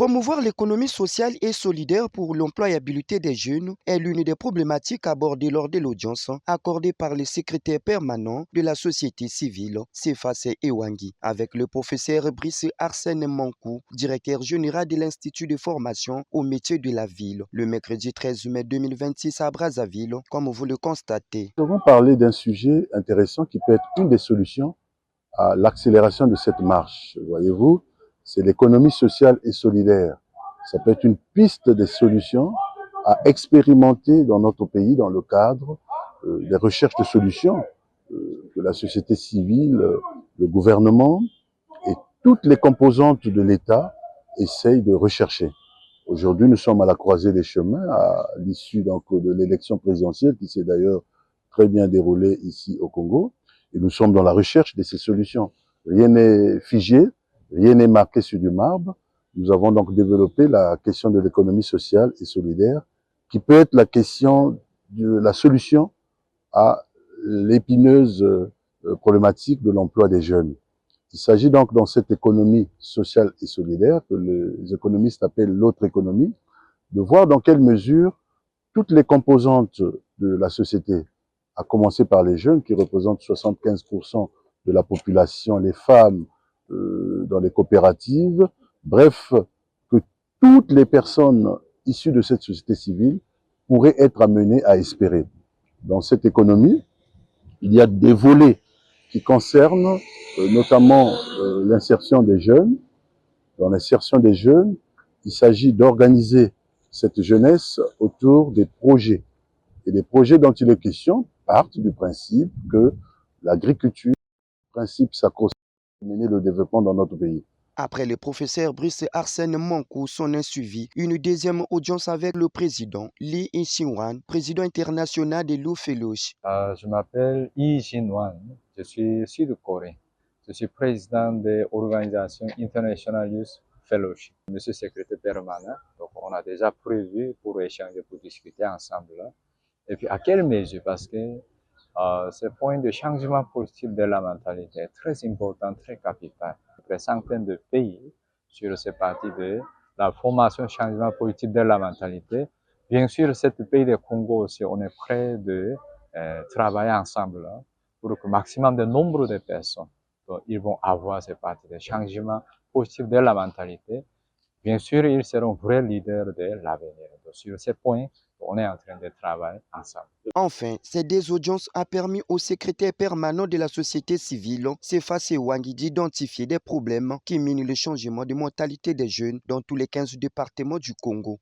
Promouvoir l'économie sociale et solidaire pour l'employabilité des jeunes est l'une des problématiques abordées lors de l'audience accordée par le secrétaire permanent de la société civile, Ceface Ewangi, avec le professeur Brice Arsène Mankou, directeur général de l'Institut de formation au métier de la ville, le mercredi 13 mai 2026 à Brazzaville, comme vous le constatez. Nous avons parlé d'un sujet intéressant qui peut être une des solutions à l'accélération de cette marche. Voyez-vous, c'est l'économie sociale et solidaire. Ça peut être une piste de solutions à expérimenter dans notre pays dans le cadre des recherches de solutions que la société civile, le gouvernement et toutes les composantes de l'État essayent de rechercher. Aujourd'hui, nous sommes à la croisée des chemins, à l'issue donc de l'élection présidentielle qui s'est d'ailleurs très bien déroulée ici au Congo. Et nous sommes dans la recherche de ces solutions. Rien n'est figé, rien n'est marqué sur du marbre. Nous avons donc développé la question de l'économie sociale et solidaire, qui peut être la question de la solution à l'épineuse problématique de l'emploi des jeunes. Il s'agit donc dans cette économie sociale et solidaire, que les économistes appellent l'autre économie, de voir dans quelle mesure toutes les composantes de la société, à commencer par les jeunes qui représentent 75% de la population, les femmes dans les coopératives, bref, que toutes les personnes issues de cette société civile pourraient être amenées à espérer. Dans cette économie, il y a des volets qui concernent notamment l'insertion des jeunes. Dans l'insertion des jeunes, il s'agit d'organiser cette jeunesse autour des projets. Et les projets dont il est question partent du principe que l'agriculture, principe sacro-saint, mener le développement dans notre pays. Après le professeur Brice Arsène Mankou, s'en est suivi une deuxième audience avec le président Lee In-Shin-Wan, président international de l'UFELOCH. Je m'appelle Lee In-Shin-Wan, je suis sud-coréen. Je suis président de l'organisation International Youth Fellowship. Monsieur le secrétaire permanent, donc on a déjà prévu pour échanger, pour discuter ensemble. Et puis à quelle mesure? Parce que ce point de changement positif de la mentalité est très important, très capital. Après centaines de pays sur cette partie de la formation changement positif de la mentalité. Bien sûr, cet pays de Congo aussi, on est prêt de travailler ensemble pour que le maximum de nombre de personnes, donc, ils vont avoir cette partie de changement positif de la mentalité. Bien sûr, ils seront vrais leaders de l'avenir. Sur ces points, on est en train de travailler ensemble. Enfin, ces deux audiences ont permis au secrétaire permanent de la société civile, Ceface Ewangi, d'identifier des problèmes qui minent le changement de mentalité des jeunes dans tous les 15 départements du Congo.